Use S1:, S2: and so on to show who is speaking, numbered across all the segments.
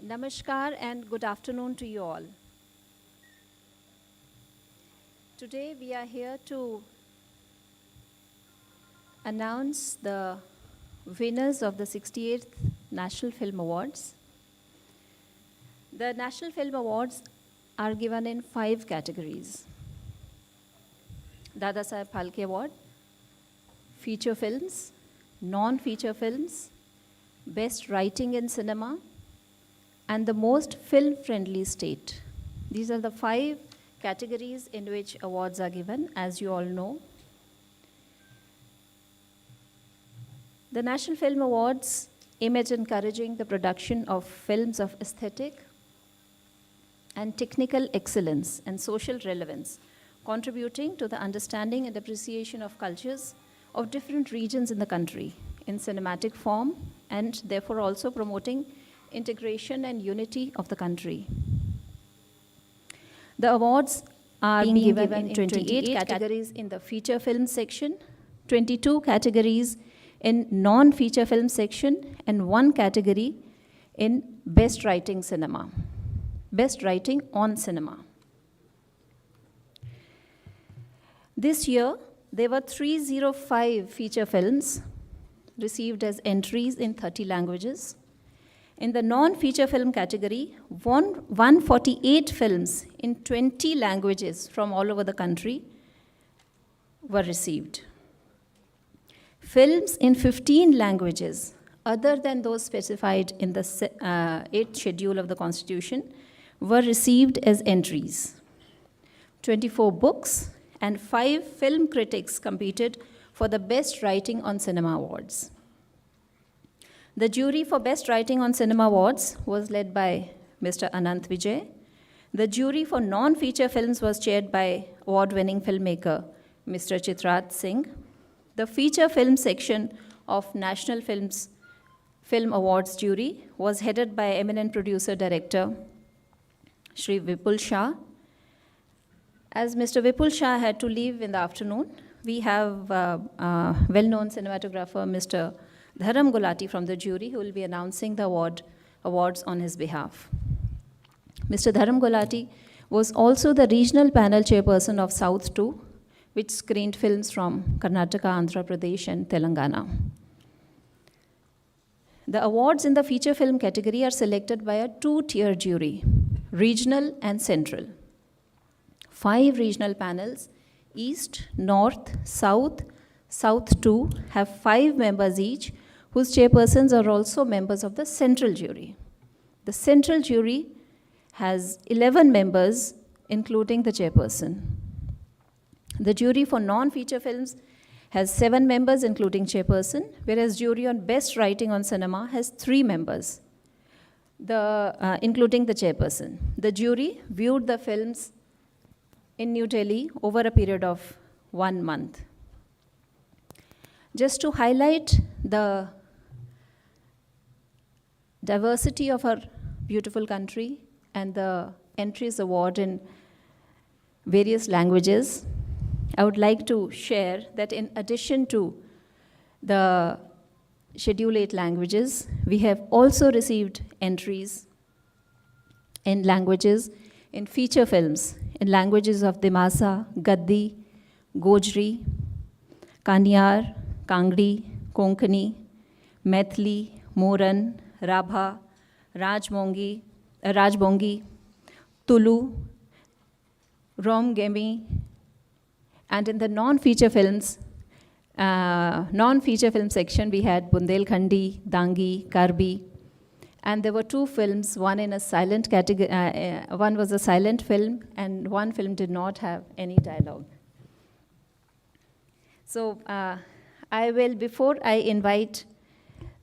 S1: Namaskar and good afternoon to you all. Today we are here to announce the winners of the 68th National Film Awards. The National Film Awards are given in 5 categories. Dada Saheb Phalke Award, feature films, non-feature films, best writing in cinema, and the most film-friendly state. These are the 5 categories in which awards are given, as you all know. The National Film Awards aim at encouraging the production of films of aesthetic and technical excellence and social relevance, contributing to the understanding and appreciation of cultures of different regions in the country in cinematic form, and therefore also promoting integration and unity of the country. The awards are being given in 28 categories in the feature film section, 22 categories in non-feature film section, and 1 category in best writing cinema, best writing on cinema. This year, there were 305 feature films received as entries in 30 languages. In the non-feature film category, 148 films in 20 languages from all over the country were received. Films in 15 languages, other than those specified in the 8th schedule of the Constitution, were received as entries. 24 books and 5 film critics competed for the Best Writing on Cinema Awards. The jury for Best Writing on Cinema Awards was led by Mr. Anant Vijay. The jury for non-feature films was chaired by award-winning filmmaker Mr. Chitrat Singh. The feature film section of National Film Awards jury was headed by eminent producer-director Shri Vipul Shah. As Mr. Vipul Shah had to leave in the afternoon, we have well-known cinematographer Mr. Dharam Gulati from the jury, who will be announcing the awards on his behalf. Mr. Dharam Gulati was also the regional panel chairperson of South 2, which screened films from Karnataka, Andhra Pradesh, and Telangana. The awards in the feature film category are selected by a 2-tier jury, regional and central. 5 regional panels, East, North, South, South 2, have 5 members each, whose chairpersons are also members of the central jury. The central jury has 11 members, including the chairperson. The jury for non-feature films has 7 members, including chairperson, whereas jury on best writing on cinema has 3 members, including the chairperson. The jury viewed the films in New Delhi over a period of 1 month. Just to highlight the diversity of our beautiful country and the entries award in various languages, I would like to share that in addition to the Schedule 8 languages, we have also received entries in languages, in feature films, in languages of Dimasa, Gaddi, Gojri, Kanyar, Kangdi, Konkani, Maithili, Moran, Rabha, Rajbongi, Tulu, Romgemi, and in the non-feature film section, we had Bundelkhandi, Dangi, Karbi, and there were 2 films, one in a silent category, one was a silent film, and 1 film did not have any dialogue. So, I will, before I invite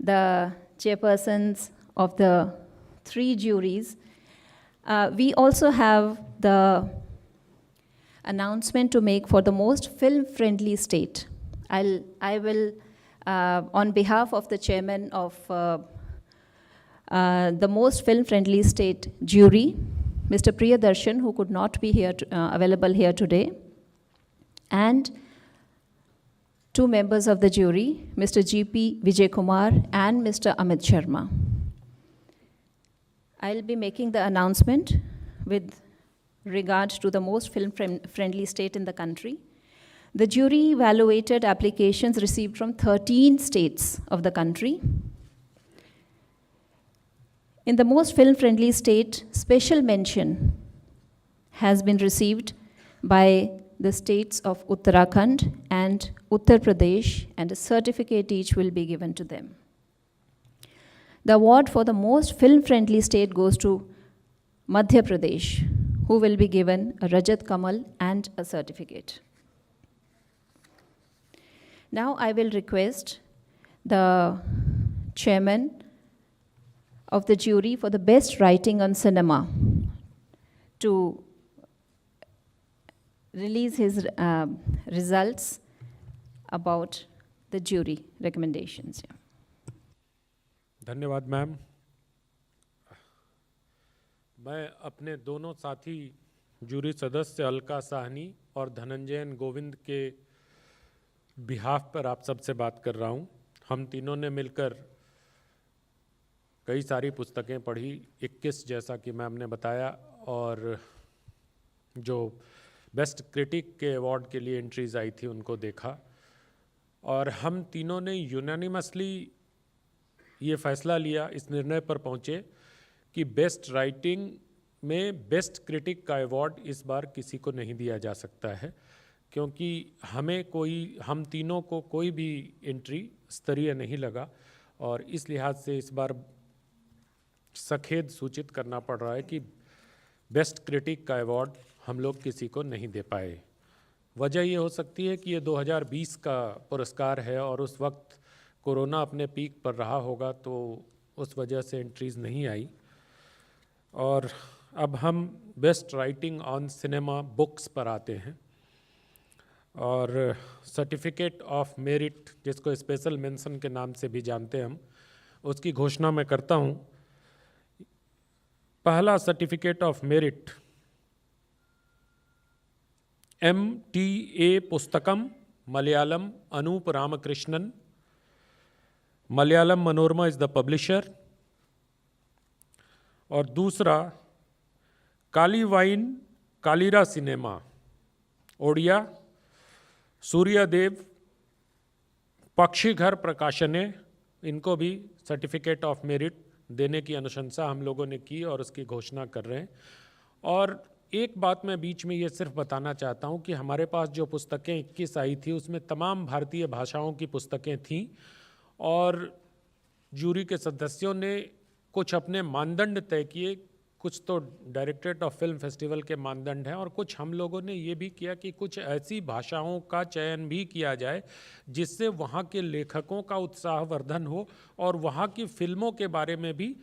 S1: the chairpersons of the 3 juries, we also have the announcement to make for the most film-friendly state. I will, on behalf of the chairman of the most film-friendly state jury, Mr. Priyadarshan, who could not be here available here today, and 2 members of the jury, Mr. G.P. Vijay Kumar and Mr. Amit Sharma. I'll be making the announcement with regard to the most film-friendly state in the country. The jury evaluated applications received from 13 states of the country. In the most film-friendly state, special mention has been received by the states of Uttarakhand and Uttar Pradesh, and a certificate each will be given to them. The award for the most film-friendly state goes to Madhya Pradesh, who will be given a Rajat Kamal and a certificate. Now I will request the chairman of the jury for the best writing on cinema to release his results about the jury recommendations.
S2: धन्यवाद ma'am. मैं अपने दोनों साथी jury सदस्य अलका साहनी और धनंजयन गोविंद के behalf पर आप सबसे बात कर रहा हूँ। हम तीनों ने मिलकर कई सारी पुस्तकें पढ़ी, 21 जैसा कि मैम ने बताया, और जो बेस्ट क्रिटिक के अवार्ड के लिए एंट्रीज आई थी उनको देखा, और हम तीनों ने यूनानिमसली ये फैसला लिया, इस निर्णय पर पहुँचे कि बेस्ट राइटिंग में बेस्ट क्रिटिक का अवार्ड इस बार किसी को नहीं दिया जा सकता है, क्योंकि हम तीनों को कोई भी एंट्री स्तरीय नहीं लगा, और इस लिहाज से इस बार सखेद सूचित करना पड़ रहा है कि बेस्ट क्रिटिक का अवार्ड हम लोग किसी को नहीं दे पाए। वजह ये हो सकती है कि ये 2020 का पुरस्कार है और उस वक्त कोरोना अपने पीक पर रहा होगा, तो उस वजह से एंट्रीज नहीं आई। और अब हम best writing on cinema books पर आते हैं, और सर्टिफिकेट ऑफ मेरिट, जिसको स्पेशल मेंशन के नाम से भी जानते हैं हम, उसकी घोषणा मैं करता हूँ। पहला certificate of merit MTA Pusthakam Malayalam Anoop Ramakrishnan, Malayalam Manorama is the publisher. और दूसरा कालीवाइन कालीरा सिनेमा ओडिया सूर्यदेव पक्षीघर प्रकाशने, इनको भी सर्टिफिकेट ऑफ मेरिट देने की अनुशंसा हम लोगों ने की और उसकी घोषणा कर रहे हैं। और एक बात मैं बीच में ये सिर्फ बताना चाहता हूँ कि हमारे पास जो पुस्तकें 21 आई थी उसमें तमाम भारतीय भाषाओं की पुस्तकें थीं, और जूरी के सदस्यों ने कुछ अपने मानदंड तय किए, कुछ तो डायरेक्टरेट ऑफ फिल्म फेस्टिवल के मानदंड हैं, और कुछ हम लोगों ने ये भी किया कि कुछ ऐसी भाषाओं का चयन भी किया जाए जिससे वहाँ के लेखकों का उत्साहवर्धन हो और वहाँ की फिल्मों के बारे में भी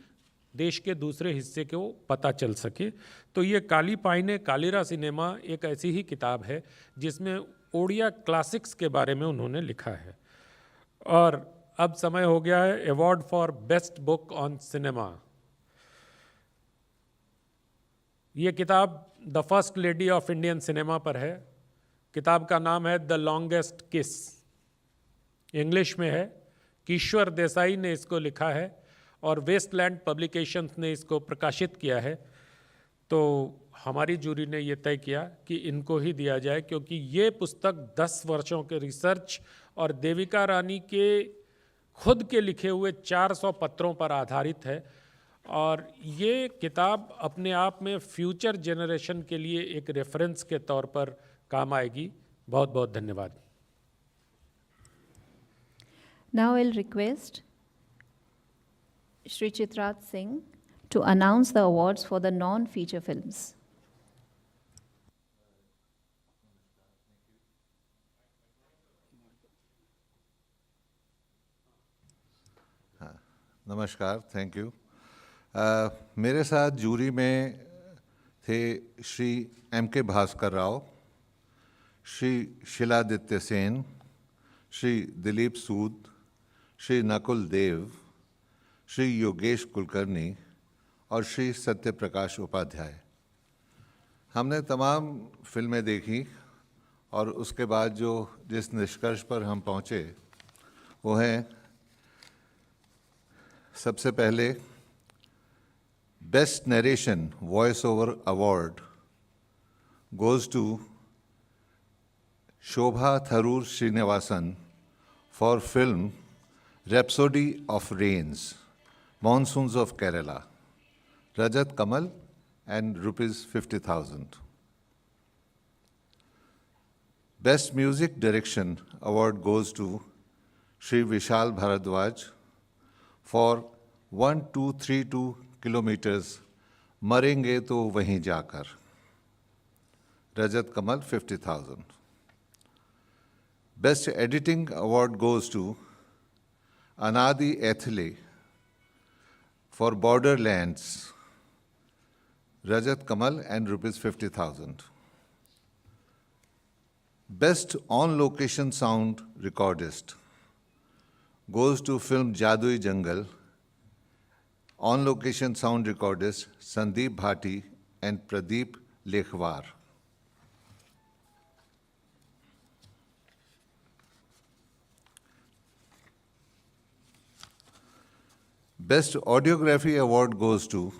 S2: देश के दूसरे हिस्से को पता चल सके। तो ये काली पाइने कालीरा सिनेमा एक ऐसी ही किताब है जिसमें ओडिया क्लासिक्स के बारे में उन्होंने लिखा है। और अब समय हो गया है award for best book on cinema. ये किताब the first lady of Indian cinema पर है। किताब का नाम है द लॉन्गेस्ट किस, इंग्लिश में है। किशोर देसाई ने इसको लिखा है और वेस्टलैंड पब्लिकेशंस ने इसको प्रकाशित किया है। तो हमारी जूरी ने ये तय किया कि इनको ही दिया जाए, क्योंकि ये पुस्तक 10 वर्षों के रिसर्च और देविका रानी के खुद के लिखे हुए 400 पत्रों पर आधारित है, और ये किताब अपने आप में फ्यूचर जनरेशन के लिए एक रेफरेंस के तौर पर काम आएगी। बहुत बहुत धन्यवाद।
S1: Now I'll request Shri Chitrat Singh to announce the awards for the non-feature films.
S3: नमस्कार, थैंक यू। मेरे साथ जूरी में थे श्री M.K. भास्कर राव, श्री शिलादित्य सेन, श्री दिलीप सूद, श्री नकुल देव, श्री योगेश कुलकर्णी और श्री सत्यप्रकाश उपाध्याय। हमने तमाम फिल्में देखी और उसके बाद जिस निष्कर्ष पर हम पहुँचे वो है, सबसे पहले Best Narration Voiceover Award goes to Shobha Tharoor Srinivasan for film Rhapsody of Rains, Monsoons of Kerala, Rajat Kamal, and rupees 50,000. Best Music Direction Award goes to Shri Vishal Bharadwaj for 1232 kilometers Marenge To Wahin Jaakar, Rajat Kamal 50,000. Best Editing Award goes to Anadi Ethle for Borderlands, Rajat Kamal, and rupees 50,000. Best On-Location Sound Recordist goes to film Jadui Jungle, On-Location Sound Recordist Sandeep Bhati and Pradeep Lekhwar. Best Audiography Award goes to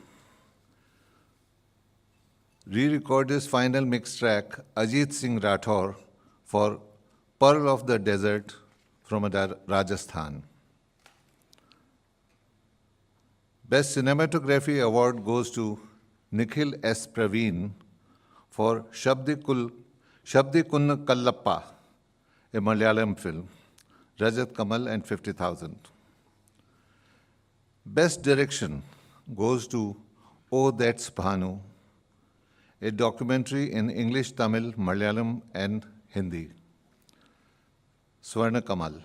S3: Re-Recordist Final Mix Track Ajit Singh Rathore for Pearl of the Desert from Rajasthan. Best Cinematography Award goes to Nikhil S. Praveen for Shabdi Kunna Kallappa, a Malayalam film, Rajat Kamal, and 50,000. Best Direction goes to Oh That's Bhanu, a documentary in English, Tamil, Malayalam, and Hindi, Swarna Kamal.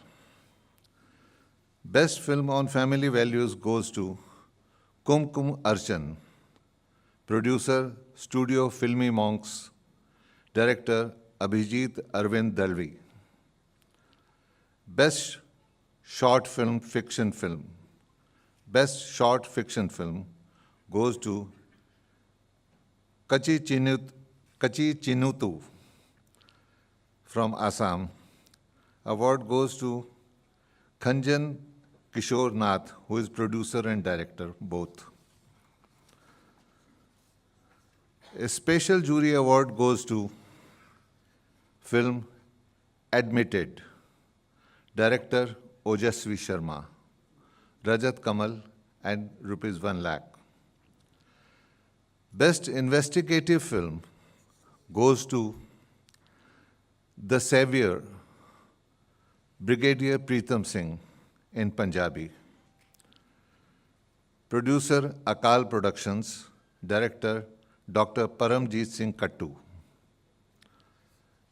S3: Best Film on Family Values goes to Kumkum Archan, producer, Studio Filmy Monks, director Abhijit Arvind Dalvi. Best Short Fiction Film goes to Kachi Chinutu from Assam. Award goes to Khanjan Kishore Nath, who is producer and director, both. A special jury award goes to film Admitted, director Ojasvi Sharma, Rajat Kamal, and rupees 1 lakh. Best investigative film goes to The Savior, Brigadier Preetham Singh in Punjabi. Producer Akal Productions, director Dr. Paramjeet Singh Kattu.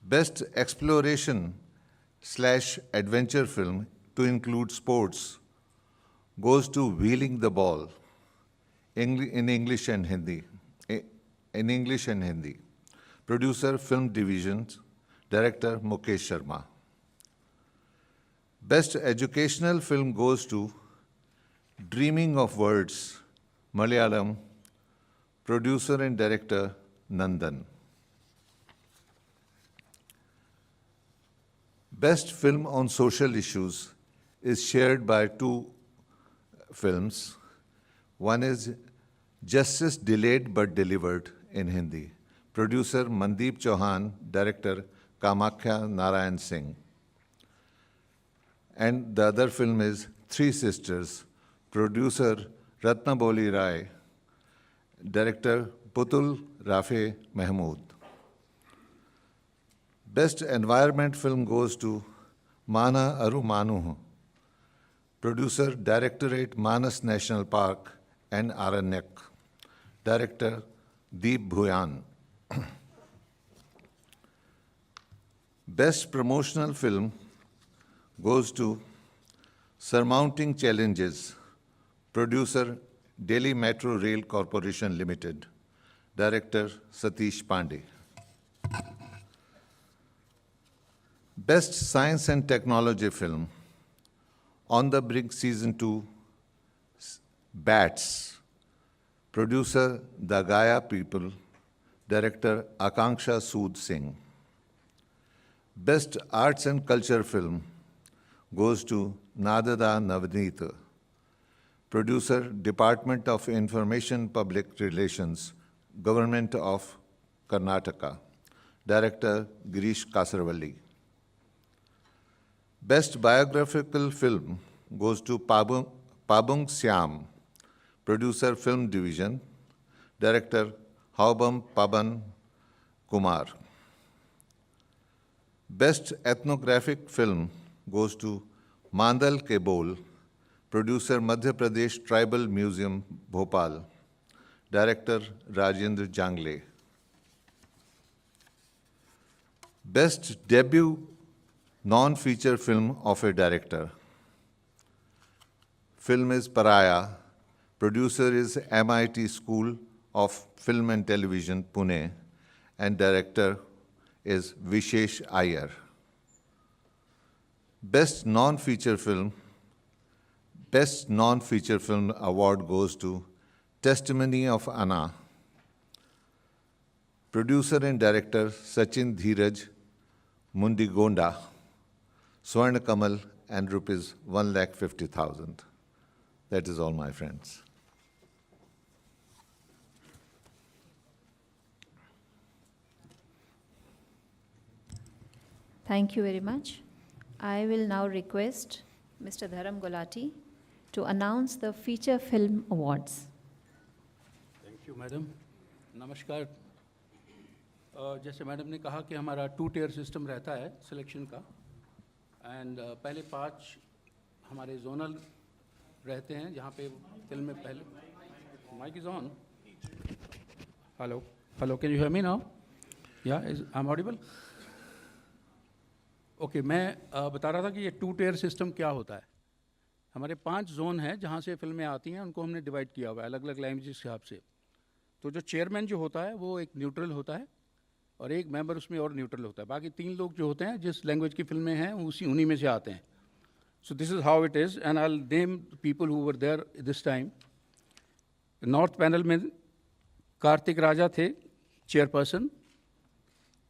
S3: Best exploration / adventure film to include sports goes to Wheeling the Ball in English and Hindi. Producer Film Divisions, director Mukesh Sharma. Best educational film goes to Dreaming of Words, Malayalam, producer and director Nandan. Best film on social issues is shared by 2 films. One is Justice Delayed But Delivered in Hindi. Producer Mandeep Chauhan, director Kamakhya Narayan Singh. And the other film is Three Sisters. Producer Ratnaboli Rai, director Putul Rafe Mahmood. Best environment film goes to Mana Aru Manu, producer Directorate Manas National Park and Aranyak, director Deep Bhuyan. Best promotional film goes to Surmounting Challenges, producer Delhi Metro Rail Corporation Limited, director Satish Pandey. Best Science and Technology Film, On the Brink Season 2, Bats, producer The Gaia People, director Akanksha Sood Singh. Best Arts and Culture Film goes to Nadada Navneet, Producer, Department of Information Public Relations, Government of Karnataka. Director, Girish Kasarvalli. Best Biographical Film goes to Pabung Syam, Producer, Film Division. Director, Haubam Paban Kumar. Best Ethnographic Film goes to Mandal Ke Bol, Producer, Madhya Pradesh Tribal Museum, Bhopal. Director, Rajendra Jangle. Best Debut Non-Feature Film of a Director. Film is Paraya. Producer is MIT School of Film and Television, Pune. And director is Vishesh Iyer. Best Non-Feature Film award goes to Testimony of Anna. Producer and director Sachin Dheeraj Mundigonda, Swarna Kamal, and rupees 1,50,000. That is all, my friends.
S1: Thank you very much. I will now request Mr. Dharam Gulati to announce the Feature Film Awards.
S4: Thank you madam. नमस्कार। जैसे madam ने कहा कि हमारा 2 tier system रहता है selection का, and पहले 5 हमारे जोनल रहते हैं जहाँ पे फिल्म में पहले mic is on. Hello hello, can you hear me now? या आई एम ऑडिबल? ओके, मैं बता रहा था कि ये 2 tier सिस्टम क्या होता है। हमारे 5 जोन हैं जहाँ से फिल्में आती हैं, उनको हमने डिवाइड किया हुआ है अलग अलग लैंग्वेज के हिसाब से। तो जो चेयरमैन जो होता है वो एक न्यूट्रल होता है और एक मेंबर उसमें और न्यूट्रल होता है। बाकी 3 लोग जो होते हैं जिस लैंग्वेज की फिल्में हैं उन्हीं में से आते हैं। So this is how it is, and I will name people who were there this time. North panel में कार्तिक राजा थे चेयरपर्सन,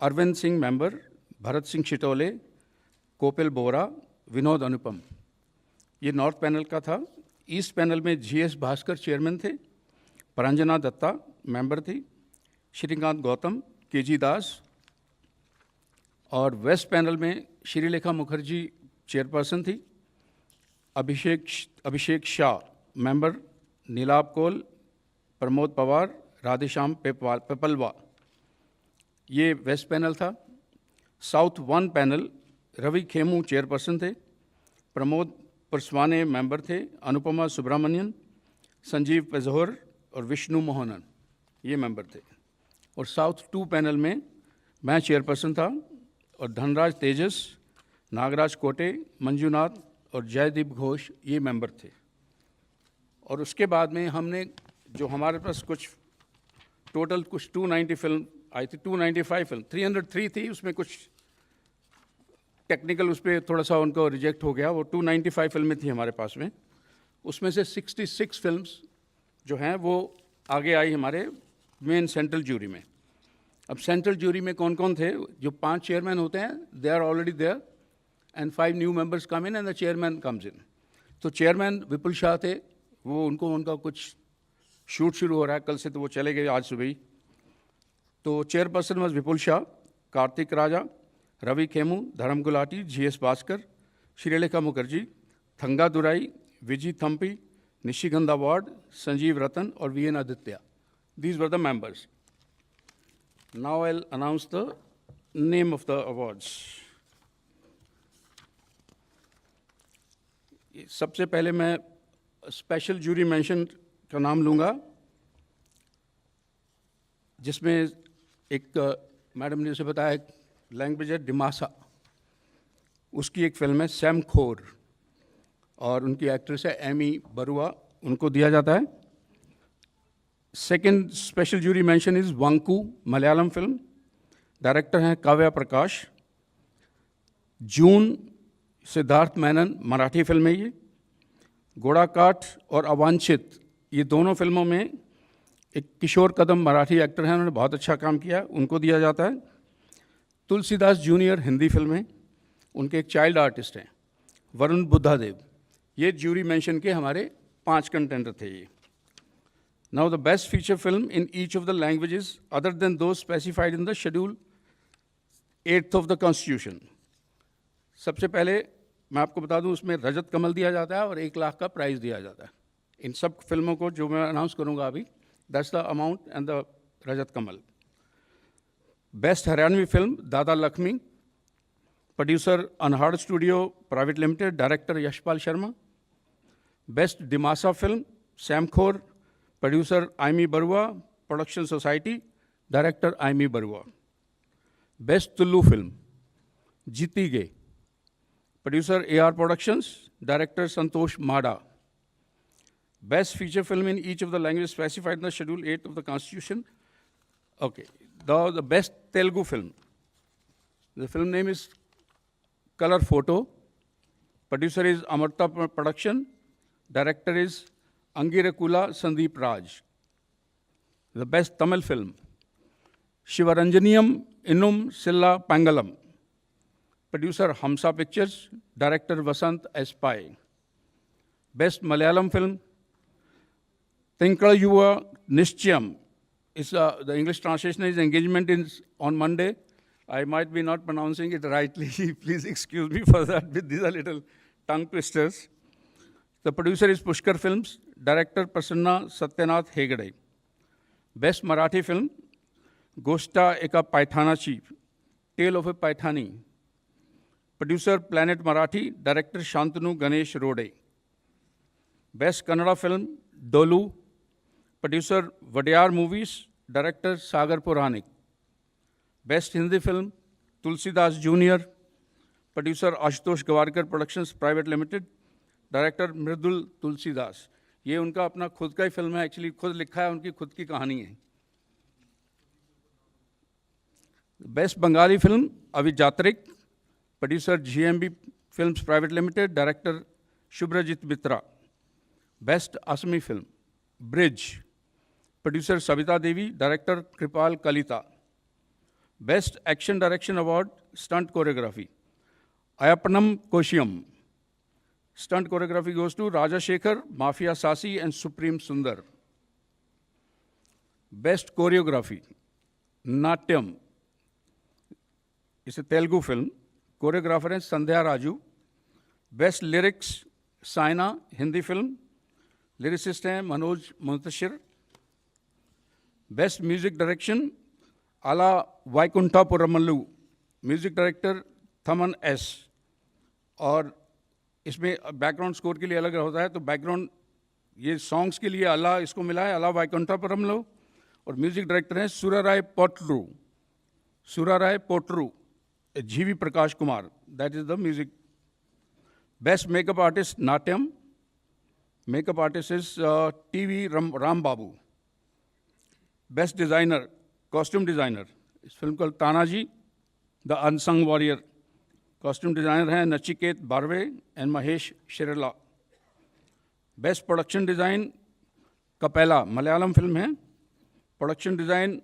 S4: अरविंद सिंह मेंबर, भरत सिंह छिटोले, कोपिल बोरा, विनोद अनुपम। ये नॉर्थ पैनल का था। ईस्ट पैनल में GS भास्कर चेयरमैन थे, परंजना दत्ता मेंबर थी, श्रीकांत गौतम, KG दास। और वेस्ट पैनल में श्रीलेखा मुखर्जी चेयरपर्सन थी, अभिषेक शाह मेंबर, नीलाभ कौल, प्रमोद पवार, राधेश्याम पेपलवा। ये वेस्ट पैनल था। South 1 panel Ravi Khemu chairperson थे, प्रमोद परसवाने मेंबर थे, अनुपमा सुब्रमण्यन, संजीव पेजोहर और विष्णु मोहनन ये मेंबर थे। और साउथ 2 पैनल में मैं चेयरपर्सन था और धनराज तेजस, नागराज कोटे, मंजुनाथ और जयदीप घोष ये मेंबर थे। और उसके बाद में हमने जो हमारे पास कुछ टोटल कुछ 290 फिल्म आई थी, 295 फिल्म, 303 थी, उसमें कुछ टेक्निकल उस पर थोड़ा सा उनको रिजेक्ट हो गया। वो 295 फिल्में थी हमारे पास में। उसमें से 66 फिल्म्स जो हैं वो आगे आई हमारे मेन सेंट्रल जूरी में। अब सेंट्रल जूरी में कौन कौन थे? जो 5 चेयरमैन होते हैं, they are already there, and 5 new members come in and the chairman comes in. तो चेयरमैन विपुल शाह थे, वो उनका कुछ शूट शुरू हो रहा है कल से, तो वो चले गए आज सुबह ही। तो चेयरपर्सन वॉज विपुल शाह, कार्तिक राजा, रवि खेमू, धर्म गुलाटी, GS भास्कर, श्रीलेखा मुखर्जी, थंगा दुराई, विजी थम्पी, निशिगंधा वार्ड, संजीव रतन और VN Aditya. These were the members. Now I'll announce the name of the awards. सबसे पहले मैं स्पेशल जूरी मेंशन का नाम लूँगा, जिसमें एक मैडम ने उसे बताया एक लैंग्वेज है डिमासा, उसकी एक फिल्म है सैम खोर और उनकी एक्ट्रेस है एमी बरुआ, उनको दिया जाता है। Second special jury mention is Vaanku, Malayalam film, director हैं काव्या प्रकाश। जून, सिद्धार्थ मेनन, मराठी फिल्म है ये। गोड़ाकाठ और अवांछित ये दोनों फिल्मों में एक किशोर कदम मराठी एक्टर हैं, उन्होंने बहुत अच्छा काम किया, उनको दिया जाता है। तुलसीदास जूनियर हिंदी फिल्में, उनके एक चाइल्ड आर्टिस्ट हैं वरुण बुद्धादेव। ये जूरी मेंशन के हमारे 5 कंटेंडर थे ये. Now the best feature film in each of the languages other than those specified in the schedule 8th of the Constitution. सबसे पहले मैं आपको बता दूं उसमें रजत कमल दिया जाता है और 1 लाख का प्राइज़ दिया जाता है. इन सब फिल्मों को जो मैं अनाउंस करूंगा अभी, that's the amount and the Rajat Kamal. Best Haryanvi film Dada Lakshmi, producer unheard studio private limited, director Yashpal Sharma. Best Dimasa film Semkhor, producer Aimee Baruah, production society, director Aimee Baruah. Best Tulu film Jeetige, producer AR productions, director Santosh Mada. Best feature film in each of the languages specified in the Schedule 8 of the Constitution. Okay, the best Telugu film. The film name is Color Photo. Producer is Amarta Production. Director is Angirakula Sandeep Raj. The best Tamil film. Shivaranjaniyam Innum Silla Pangalam. Producer Hamsa Pictures. Director Vasant S. Pai. Best Malayalam film. Tinkalayuva Nischayam. The English translation is Engagement on Monday. I might be not pronouncing it rightly. Please excuse me for that. These are little tongue twisters. The producer is Pushkar Films. Director Prasanna Satyanath Hegde. Best Marathi film, Goshta Eka Paithanachi, Tale of a Paithani. Producer Planet Marathi. Director Shantanu Ganesh Rode. Best Kannada film, Dolu. Producer Vadiyar Movies, Director Sagar Puranik. Best Hindi film, Tulsidas Jr. Producer Ashutosh Gawarkar Productions Private Limited. Director Mridul Tulsidas. ये उनका अपना खुद का ही film है, actually खुद लिखा है, उनकी खुद की कहानी है. Best Bengali film Avijatrik. Producer GMB Films Private Limited. Director Shubhrajit Mitra. Best Assamese film, Bridge. Producer Savita Devi. Director Kripal Kalita. Best Action Direction Award, Stunt Choreography, Ayappanam Koshiyam. Stunt Choreography goes to Raja Shekhar, Mafia Sasi, and Supreme Sundar. Best Choreography, Natyam. It's a Telugu film. Choreographer is Sandhya Raju. Best Lyrics, Saina, Hindi film. Lyricist है Manoj Muntashir. Best Music Direction, Ala Vaikunthapuramallu. Music Director Thaman S. और इसमें background score के लिए अलग होता है, तो background ये सॉन्ग्स के लिए अला इसको मिला है, अला वाइकुंठपुरमलु. और म्यूजिक डायरेक्टर हैं सुराराय Pottru, GV Prakash Kumar. That is the music. Best makeup artist Natyam. Makeup artist is TV Ram Babu. Best designer, costume designer. This film called Tanaji, The Unsung Warrior. Costume designer है Nachiket Barve and Mahesh Shirala. Best production design, Kapela, Malayalam film है. Production design,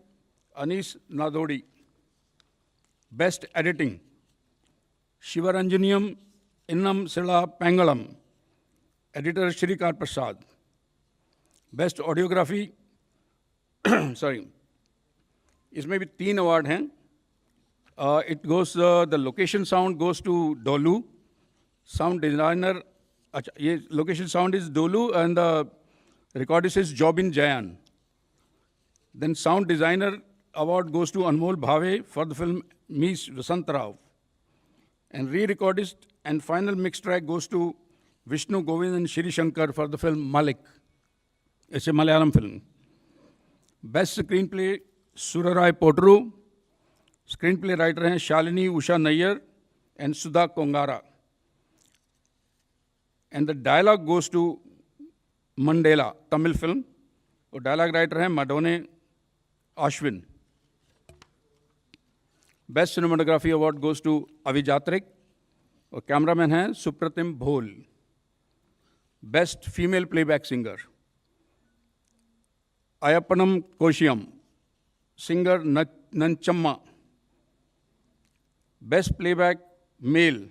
S4: Anis Nadodi. Best editing, Shivaranjaniyam Innam Silla Pangalam. Editor Shrikar Prasad. Best Audiography, sorry, इसमें भी 3 award हैं. It goes, the location sound goes to Dolu. Sound designer, अच्छा ये location sound is Dolu and the recordist is Jobin Jayan. Then sound designer award goes to Anmol Bhave for the film Mies Vasant Rao. And re-recordist and final mix track goes to Vishnu Govind and Shri Shankar for the film Malik. It's a Malayalam film. Best Screenplay, Surarai Potru. Screenplay writer हैं Shalini Usha Nayyar and Sudha Kongara. And the dialogue goes to Mandela, Tamil film. और dialogue writer हैं Madone Ashwin. Best Cinematography Award goes to Avijatrik. और cameraman हैं Supratim Bhol. Best Female Playback Singer, Ayappanam Koshiyam. Singer Nanchamma. Best Playback Male.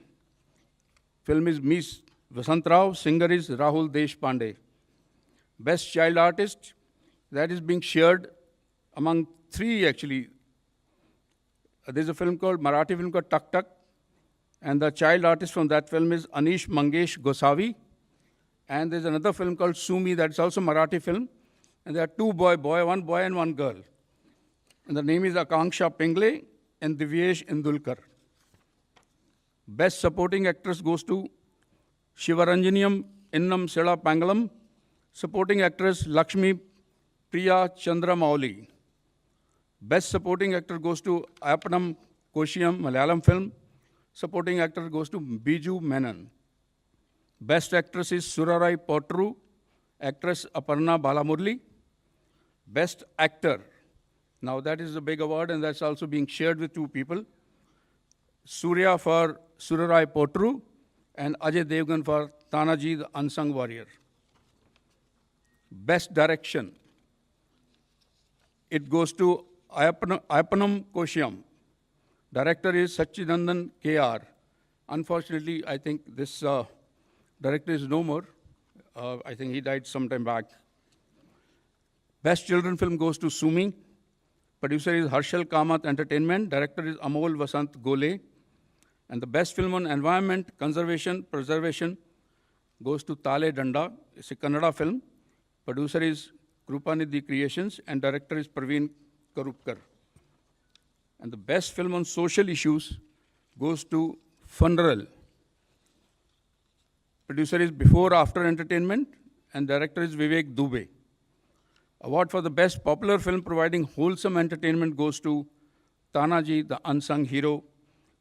S4: Film is Mies Vasant Rao. Singer is Rahul Deshpande. Best Child Artist, that is being shared among three actually. There's a film called, Marathi film called Tak Tak, and the child artist from that film is Anish Mangesh Gosavi. And there's another film called Sumi, that's also Marathi film, and there are one boy and one girl. And the name is Akanksha Pingle and Divyesh Indulkar. Best Supporting Actress goes to Shivaranjaniam Innam Sela Pangalam. Supporting Actress Lakshmi Priya Chandra Mauli. Best Supporting Actor goes to Ayapanam Koshiyam, Malayalam film. Supporting Actor goes to Biju Menon. Best Actress is Surarai Potru. Actress Aparna Balamurli. Best Actor. Now that is a big award, and that's also being shared with two people. Surya for Surarai Potru and Ajay Devgan for Tanaji, the Unsung Warrior. Best Direction. It goes to Ayapanam Koshiyam. Director is Sachidandan K.R. Unfortunately, I think this director is no more. I think he died some time back. Best Children Film goes to Sumi. Producer is Harshal Kamath Entertainment. Director is Amol Vasant Gole. And the best film on environment, conservation, preservation goes to Tale Danda. It's a Kannada film. Producer is Krupanidhi Creations and director is Praveen Karupkar. And the best film on social issues goes to Funeral. Producer is Before After Entertainment and director is Vivek Dubey. Award for the best popular film providing wholesome entertainment goes to Tanaji, the Unsung Hero.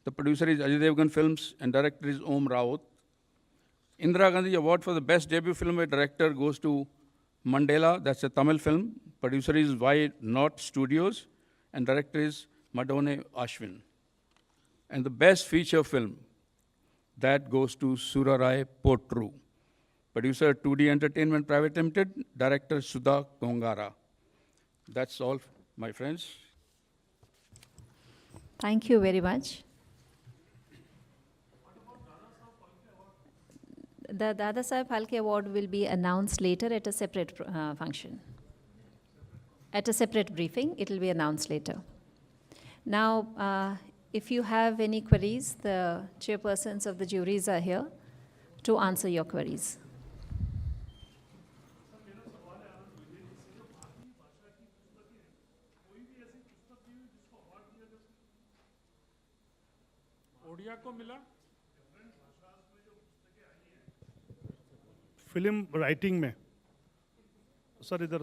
S4: The producer is Ajay Devgan Films and director is Om Raut. Indira Gandhi Award for the best debut film by director goes to Mandela, that's a Tamil film. Producer is Y Not Studios and director is Madone Ashwin. And the best feature film, that goes to Surarai Potru. Producer 2D Entertainment Private Limited, director Sudha Gongara. That's all, my friends.
S1: Thank you very much. The Dada Saheb Phalke Award will be announced later at a separate function. At a separate briefing, it will be announced later. Now, if you have any queries, the chairpersons of the juries are here to answer your queries.
S2: Odia को मिला
S5: film writing में sir इधर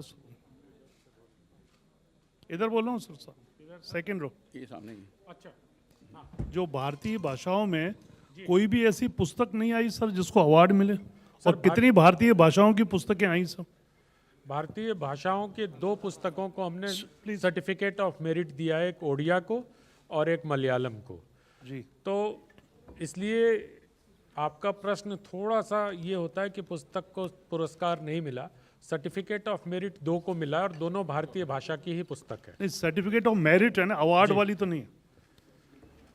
S5: बोल रहा हूँ sir second row
S4: ये सामने ही।
S2: अच्छा
S5: जो भारतीय भाषाओं में कोई भी ऐसी पुस्तक नहीं आई सर जिसको अवार्ड मिले और कितनी भारतीय भाषाओं की पुस्तकें आई सर
S2: भारतीय भाषाओं के 2 पुस्तकों को हमने सर्टिफिकेट ऑफ मेरिट दिया है, एक ओडिया को और एक मलयालम को
S5: जी।
S2: तो इसलिए आपका प्रश्न थोड़ा सा ये होता है कि पुस्तक को पुरस्कार नहीं मिला, सर्टिफिकेट ऑफ मेरिट 2 को मिला और दोनों भारतीय भाषा की ही पुस्तक है।
S5: नहीं सर्टिफिकेट ऑफ मेरिट है ना, अवार्ड वाली तो नहीं।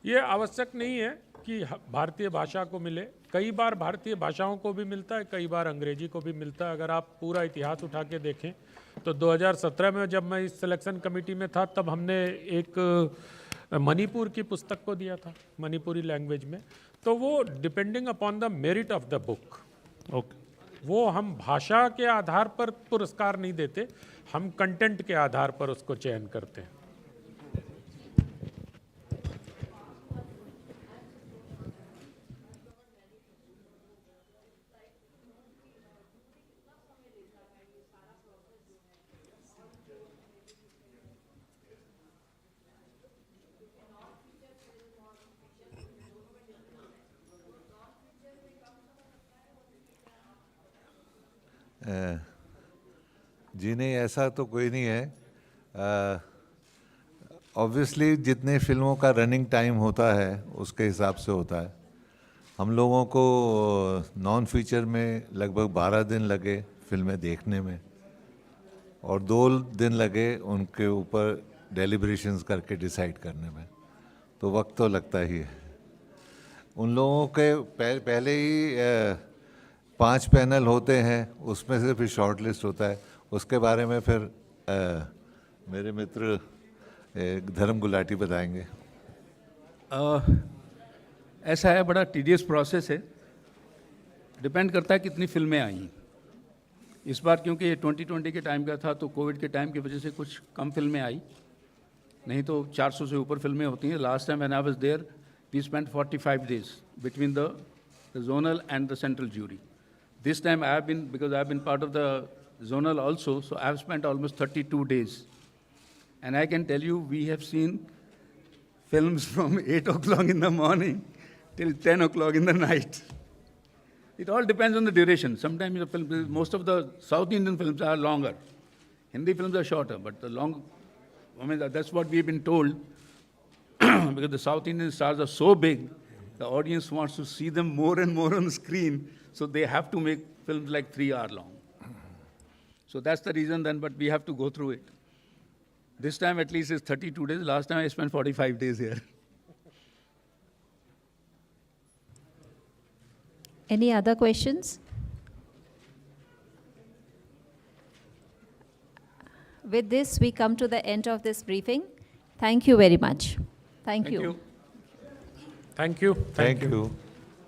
S2: ये आवश्यक नहीं है कि भारतीय भाषा को मिले, कई बार भारतीय भाषाओं को भी मिलता है, कई बार अंग्रेजी को भी मिलता है। अगर आप पूरा इतिहास उठा के देखें तो 2017 में जब मैं इस सिलेक्शन कमेटी में था तब हमने एक मणिपुर की पुस्तक को दिया था, मणिपुरी लैंग्वेज में। तो वो depending upon the merit of the book,
S5: okay,
S2: वो हम भाषा के आधार पर पुरस्कार नहीं देते, हम कंटेंट के आधार पर उसको चयन करते हैं।
S3: जी नहीं, ऐसा तो कोई नहीं है। ऑब्वियसली जितने फिल्मों का रनिंग टाइम होता है उसके हिसाब से होता है। हम लोगों को नॉन फीचर में लगभग 12 दिन लगे फिल्में देखने में और 2 दिन लगे उनके ऊपर डेलिब्रेशंस करके डिसाइड करने में, तो वक्त तो लगता ही है। उन लोगों के पहले ही 5 पैनल होते हैं, उसमें से फिर शॉर्ट लिस्ट होता है, उसके बारे में फिर मेरे मित्र धर्म गुलाटी बताएंगे।
S4: ऐसा है, बड़ा टीडियस प्रोसेस है, डिपेंड करता है कितनी फिल्में आई। इस बार क्योंकि ये 2020 के टाइम का था तो कोविड के टाइम की वजह से कुछ कम फिल्में आई, नहीं तो 400 से ऊपर फिल्में होती हैं। Last time when I was there we spent 45 days between the zonal and the central jury. This time I have been, because I have been part of the zonal also, so I have spent almost 32 days. And I can tell you, we have seen films from 8 o'clock in the morning till 10 o'clock in the night. It all depends on the duration. Sometimes the film, most of the South Indian films are longer. Hindi films are shorter, but the long, I mean, that's what we've been told, because the South Indian stars are so big, the audience wants to see them more and more on the screen, so they have to make films like 3 hours long. So that's the reason then, but we have to go through it. This time at least it's 32 days. Last time I spent 45 days here.
S1: Any other questions? With this, we come to the end of this briefing. Thank you very much. Thank you.
S2: Thank you.
S3: Thank you.